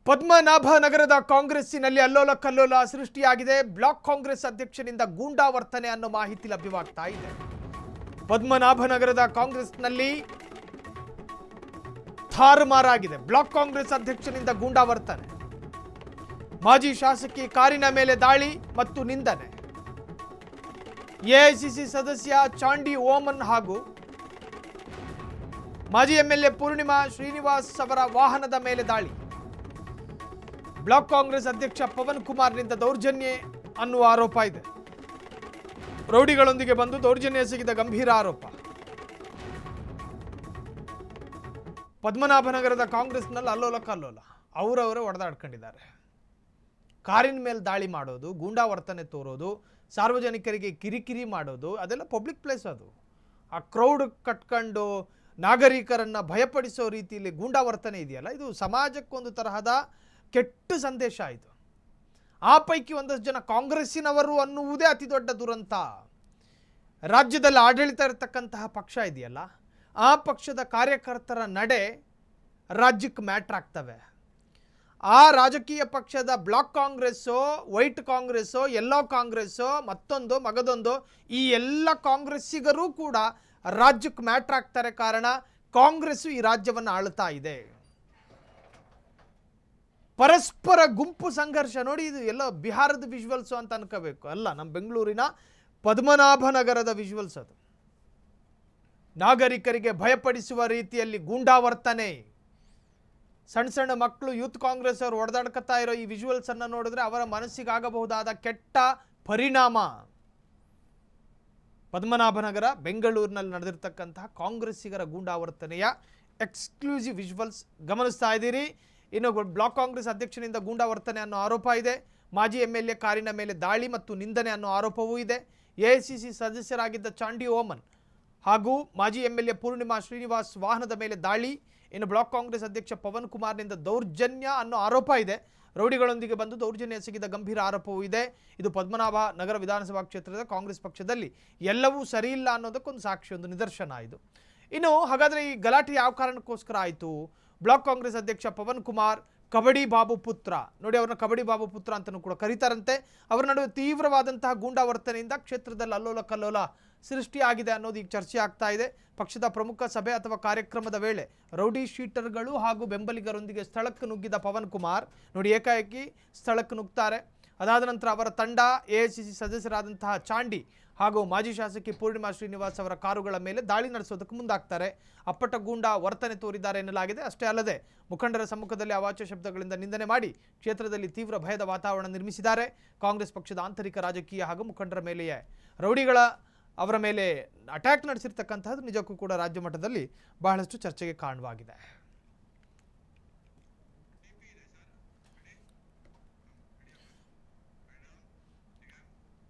ಪದ್ಮನಾಭನಗರದ ಕಾಂಗ್ರೆಸ್ಸಿನಲ್ಲಿ ಅಲ್ಲೋಲ ಕಲ್ಲೋಲ ಸೃಷ್ಟಿಯಾಗಿದೆ. ಬ್ಲಾಕ್ ಕಾಂಗ್ರೆಸ್ ಅಧ್ಯಕ್ಷನಿಂದ ಗೂಂಡಾವರ್ತನೆ ಅನ್ನೋ ಮಾಹಿತಿ ಲಭ್ಯವಾಗ್ತಾ ಇದೆ. ಪದ್ಮನಾಭನಗರದ ಕಾಂಗ್ರೆಸ್ನಲ್ಲಿ ಥಾರುಮಾರಾಗಿದೆ. ಬ್ಲಾಕ್ ಕಾಂಗ್ರೆಸ್ ಅಧ್ಯಕ್ಷನಿಂದ ಗೂಂಡಾವರ್ತನೆ, ಮಾಜಿ ಶಾಸಕಿ ಕಾರಿನ ಮೇಲೆ ದಾಳಿ ಮತ್ತು ನಿಂದನೆ, ಎಐಸಿಸಿ ಸದಸ್ಯ ಚಾಂಡಿ ಓಮನ್ ಹಾಗೂ ಮಾಜಿ ಎಂಎಲ್ಎ ಪೂರ್ಣಿಮಾ ಶ್ರೀನಿವಾಸ್ ಅವರ ವಾಹನದ ಮೇಲೆ ದಾಳಿ, ಬ್ಲಾಕ್ ಕಾಂಗ್ರೆಸ್ ಅಧ್ಯಕ್ಷ ಪವನ್ ಕುಮಾರ್ನಿಂದ ದೌರ್ಜನ್ಯ ಅನ್ನುವ ಆರೋಪ ಇದೆ. ರೌಡಿಗಳೊಂದಿಗೆ ಬಂದು ದೌರ್ಜನ್ಯ ಎಸಗಿದ ಗಂಭೀರ ಆರೋಪ. ಪದ್ಮನಾಭನಗರದ ಕಾಂಗ್ರೆಸ್ನಲ್ಲಿ ಅಲ್ಲೋಲ ಕಲ್ಲೋಲ, ಅವರವರೇ ಹೊಡೆದಾಡ್ಕೊಂಡಿದ್ದಾರೆ. ಕಾರಿನ ಮೇಲೆ ದಾಳಿ ಮಾಡೋದು, ಗೂಂಡಾವರ್ತನೆ ತೋರೋದು, ಸಾರ್ವಜನಿಕರಿಗೆ ಕಿರಿಕಿರಿ ಮಾಡೋದು, ಅದೆಲ್ಲ ಪಬ್ಲಿಕ್ ಪ್ಲೇಸ್. ಅದು ಆ ಕ್ರೌಡ್ ಕಟ್ಕೊಂಡು ನಾಗರಿಕರನ್ನು ಭಯಪಡಿಸೋ ರೀತಿಯಲ್ಲಿ ಗೂಂಡಾವರ್ತನೆ ಇದೆಯಲ್ಲ, ಇದು ಸಮಾಜಕ್ಕೊಂದು ತರಹದ ಕೆಟ್ಟ ಸಂದೇಶ. ಇದು ಆ ಪೈಕಿ ಒಂದಷ್ಟು ಜನ ಕಾಂಗ್ರೆಸ್ಸಿನವರು ಅನ್ನುವುದೇ ಅತಿ ದೊಡ್ಡ ದುರಂತ. ರಾಜ್ಯದಲ್ಲಿ ಆಡಳಿತ ಇರತಕ್ಕಂತಹ ಪಕ್ಷ ಇದೆಯಲ್ಲ, ಆ ಪಕ್ಷದ ಕಾರ್ಯಕರ್ತರ ನಡೆ ರಾಜ್ಯಕ್ಕೆ ಮ್ಯಾಟ್ರ್ ಆಗ್ತವೆ. ಆ ರಾಜಕೀಯ ಪಕ್ಷದ ಬ್ಲಾಕ್ ಕಾಂಗ್ರೆಸ್ಸೋ, ವೈಟ್ ಕಾಂಗ್ರೆಸ್ಸೋ, ಯೆಲ್ಲೋ ಕಾಂಗ್ರೆಸ್ಸೋ, ಮತ್ತೊಂದು ಮಗದೊಂದು, ಈ ಎಲ್ಲ ಕಾಂಗ್ರೆಸ್ಸಿಗರೂ ಕೂಡ ರಾಜ್ಯಕ್ಕೆ ಮ್ಯಾಟ್ರ್ ಆಗ್ತಾರೆ. ಕಾರಣ ಕಾಂಗ್ರೆಸ್ಸು ಈ ರಾಜ್ಯವನ್ನು ಆಳ್ತಾ ಇದೆ. ಪರಸ್ಪರ ಗುಂಪು ಸಂಘರ್ಷ ನೋಡಿ. ಇದು ಎಲ್ಲ ಬಿಹಾರದ ವಿಜುವಲ್ಸು ಅಂತ ಅನ್ಕೋಬೇಕು, ಅಲ್ಲ, ನಮ್ಮ ಬೆಂಗಳೂರಿನ ಪದ್ಮನಾಭನಗರದ ವಿಜುವಲ್ಸ್. ಅದು ನಾಗರಿಕರಿಗೆ ಭಯಪಡಿಸುವ ರೀತಿಯಲ್ಲಿ ಗೂಂಡಾವರ್ತನೆ. ಸಣ್ಣ ಸಣ್ಣ ಮಕ್ಕಳು, ಯೂತ್ ಕಾಂಗ್ರೆಸ್ ಅವರು ಹೊಡೆದಾಡ್ಕೊತಾ ಇರೋ ಈ ವಿಜುವಲ್ಸ್ ಅನ್ನು ನೋಡಿದ್ರೆ ಅವರ ಮನಸ್ಸಿಗಾಗಬಹುದಾದ ಕೆಟ್ಟ ಪರಿಣಾಮ. ಪದ್ಮನಾಭನಗರ ಬೆಂಗಳೂರಿನಲ್ಲಿ ನಡೆದಿರ್ತಕ್ಕಂತಹ ಕಾಂಗ್ರೆಸ್ಸಿಗರ ಗೂಂಡಾವರ್ತನೆಯ ಎಕ್ಸ್ಕ್ಲೂಸಿವ್ ವಿಜುವಲ್ಸ್ ಗಮನಿಸ್ತಾ ಇದ್ದೀರಿ. ಇನ್ನು ಬ್ಲಾಕ್ ಕಾಂಗ್ರೆಸ್ ಅಧ್ಯಕ್ಷನಿಂದ ಗೂಂಡಾವರ್ತನೆ ಅನ್ನೋ ಆರೋಪ ಇದೆ. ಮಾಜಿ ಎಂಎಲ್ಎ ಕಾರಿನ ಮೇಲೆ ದಾಳಿ ಮತ್ತು ನಿಂದನೆ ಅನ್ನೋ ಆರೋಪವೂ ಇದೆ. ಎಐಸಿಸಿ ಸದಸ್ಯರಾಗಿದ್ದ ಚಾಂಡಿ ಓಮನ್ ಹಾಗೂ ಮಾಜಿ ಎಂಎಲ್ಎ ಪೂರ್ಣಿಮಾ ಶ್ರೀನಿವಾಸ್ ವಾಹನದ ಮೇಲೆ ದಾಳಿ. ಇನ್ನು ಬ್ಲಾಕ್ ಕಾಂಗ್ರೆಸ್ ಅಧ್ಯಕ್ಷ ಪವನ್ ಕುಮಾರ್ನಿಂದ ದೌರ್ಜನ್ಯ ಅನ್ನೋ ಆರೋಪ ಇದೆ. ರೌಡಿಗಳೊಂದಿಗೆ ಬಂದು ದೌರ್ಜನ್ಯ ಎಸಗಿದ ಗಂಭೀರ ಆರೋಪವೂ ಇದೆ. ಇದು ಪದ್ಮನಾಭ ನಗರ ವಿಧಾನಸಭಾ ಕ್ಷೇತ್ರದ ಕಾಂಗ್ರೆಸ್ ಪಕ್ಷದಲ್ಲಿ ಎಲ್ಲವೂ ಸರಿಯಿಲ್ಲ ಅನ್ನೋದಕ್ಕೊಂದು ಸಾಕ್ಷಿ, ಒಂದು ನಿದರ್ಶನ ಇದು. ಇನ್ನು ಹಾಗಾದರೆ ಈ ಗಲಾಟೆ ಯಾವ ಕಾರಣಕ್ಕೋಸ್ಕರ ಆಯಿತು? ಬ್ಲಾಕ್ ಕಾಂಗ್ರೆಸ್ ಅಧ್ಯಕ್ಷ ಪವನ್ ಕುಮಾರ್ ಕಬಡ್ಡಿ ಬಾಬು ಪುತ್ರ, ನೋಡಿ ಅವ್ರನ್ನ ಕಬಡ್ಡಿ ಬಾಬು ಪುತ್ರ ಅಂತಲೂ ಕೂಡ ಕರೀತಾರಂತೆ. ಅವರ ನಡುವೆ ತೀವ್ರವಾದಂತಹ ಗೂಂಡಾವರ್ತನೆಯಿಂದ ಕ್ಷೇತ್ರದಲ್ಲಿ ಅಲ್ಲೋಲ ಕಲ್ಲೋಲ ಸೃಷ್ಟಿಯಾಗಿದೆ ಅನ್ನೋದು ಈಗ ಚರ್ಚೆ ಆಗ್ತಾ ಇದೆ. ಪಕ್ಷದ ಪ್ರಮುಖ ಸಭೆ ಅಥವಾ ಕಾರ್ಯಕ್ರಮದ ವೇಳೆ ರೌಡಿ ಶೀಟರ್ಗಳು ಹಾಗೂ ಬೆಂಬಲಿಗರೊಂದಿಗೆ ಸ್ಥಳಕ್ಕೆ ನುಗ್ಗಿದ ಪವನ್ ಕುಮಾರ್ ನೋಡಿ ಏಕಾಏಕಿ ಸ್ಥಳಕ್ಕೆ ನುಗ್ತಾರೆ. ಅದಾದ ನಂತರ ಅವರ ತಂಡ ಎಐಸಿಸಿ ಸದಸ್ಯರಾದಂತಹ ಚಾಂಡಿ ಹಾಗೂ ಮಾಜಿ ಶಾಸಕಿ ಪೂರ್ಣಿಮಾ ಶ್ರೀನಿವಾಸ್ ಅವರ ಕಾರುಗಳ ಮೇಲೆ ದಾಳಿ ನಡೆಸೋದಕ್ಕೆ ಮುಂದಾಗ್ತಾರೆ. ಅಪ್ಪಟ ಗೂಂಡಾ ವರ್ತನೆ ತೋರಿದ್ದಾರೆ ಎನ್ನಲಾಗಿದೆ. ಅಷ್ಟೇ ಅಲ್ಲದೆ ಮುಖಂಡರ ಸಮ್ಮುಖದಲ್ಲಿ ಅವಾಚ್ಯ ಶಬ್ದಗಳಿಂದ ನಿಂದನೆ ಮಾಡಿ ಕ್ಷೇತ್ರದಲ್ಲಿ ತೀವ್ರ ಭಯದ ವಾತಾವರಣ ನಿರ್ಮಿಸಿದ್ದಾರೆ. ಕಾಂಗ್ರೆಸ್ ಪಕ್ಷದ ಆಂತರಿಕ ರಾಜಕೀಯ ಹಾಗೂ ಮುಖಂಡರ ಮೇಲೆಯೇ ರೌಡಿಗಳ ಅವರ ಮೇಲೆ ಅಟ್ಯಾಕ್ ನಡೆಸಿರ್ತಕ್ಕಂಥದ್ದು ನಿಜಕ್ಕೂ ಕೂಡ ರಾಜ್ಯ ಮಟ್ಟದಲ್ಲಿ ಬಹಳಷ್ಟು ಚರ್ಚೆಗೆ ಕಾರಣವಾಗಿದೆ.